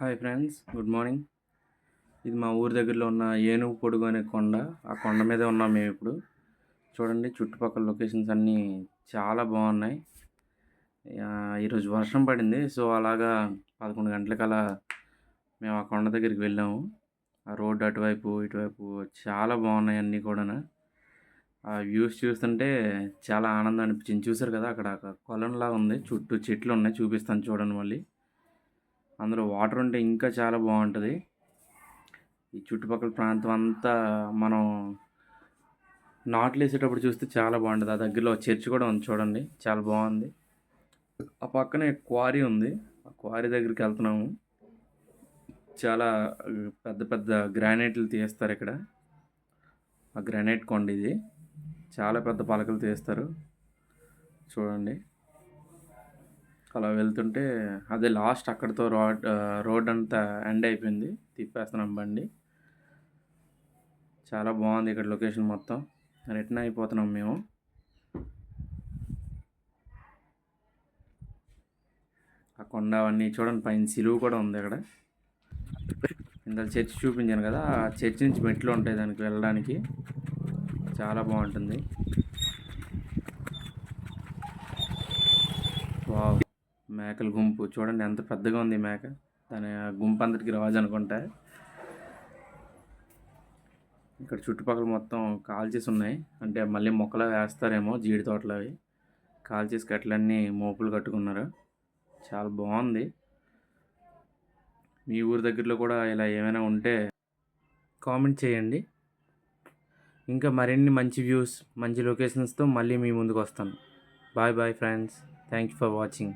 Hi friends, good morning. ఇది మా ఊరి దగ్గరలో ఉన్న ఏనుగు పొడుగు అనే కొండ. ఆ కొండ మీదే ఉన్నాం మేము ఇప్పుడు. చూడండి, చుట్టుపక్కల లొకేషన్స్ అన్నీ చాలా బాగున్నాయి. ఈరోజు వర్షం పడింది, సో అలాగా 11 గంటలకలా మేము ఆ కొండ దగ్గరికి వెళ్ళాము. ఆ రోడ్డు అటువైపు ఇటువైపు చాలా బాగున్నాయి అన్నీ కూడా. ఆ వ్యూస్ చూస్తుంటే చాలా ఆనందం అనిపించింది. చూసారు కదా, అక్కడ కొలంలా ఉంది, చుట్టూ చెట్లు ఉన్నాయి, చూపిస్తాను చూడండి. మళ్ళీ అందులో వాటర్ ఉంటే ఇంకా చాలా బాగుంటుంది. ఈ చుట్టుపక్కల ప్రాంతం అంతా మనం నాట్లు వేసేటప్పుడు చూస్తే చాలా బాగుంటుంది. ఆ దగ్గరలో చర్చ్ కూడా ఉంది, చూడండి, చాలా బాగుంది. ఆ పక్కనే క్వారీ ఉంది, ఆ క్వారీ దగ్గరికి వెళ్తున్నాము. చాలా పెద్ద పెద్ద గ్రానైట్లు తీస్తారు ఇక్కడ. ఆ గ్రానైట్ కొండ ఇది, చాలా పెద్ద పలకలు తీస్తారు చూడండి. అలా వెళ్తుంటే అదే లాస్ట్, అక్కడితో రోడ్ అంతా ఎండ్ అయిపోయింది. తిప్పేస్తున్నాం బండి. చాలా బాగుంది ఇక్కడ లొకేషన్ మొత్తం. రిటర్న్ అయిపోతున్నాం మేము. ఆ కొండ అవన్నీ చూడండి, పైన సిలువు కూడా ఉంది అక్కడ. ఇందాక చర్చి చూపించాను కదా, ఆ చర్చి నుంచి మెట్లు ఉంటాయి దానికి వెళ్ళడానికి. చాలా బాగుంటుంది. వావ్, మేకల గుంపు చూడండి ఎంత పెద్దగా ఉంది మేక. దాని గుంపు అంతటికి రాజు అనుకుంటా. ఇక్కడ చుట్టుపక్కల మొత్తం కాల్చేసి ఉన్నాయి, అంటే మళ్ళీ మొక్కలు వేస్తారేమో, జీడి తోటలు అవి. కాల్చేసి కట్టలన్నీ మోపులు కట్టుకున్నారు. చాలా బాగుంది. మీ ఊరి దగ్గరలో కూడా ఇలా ఏమైనా ఉంటే కామెంట్ చేయండి. ఇంకా మరిన్ని మంచి వ్యూస్, మంచి లొకేషన్స్తో మళ్ళీ మీ ముందుకు వస్తాను. Bye bye friends, thank you for watching.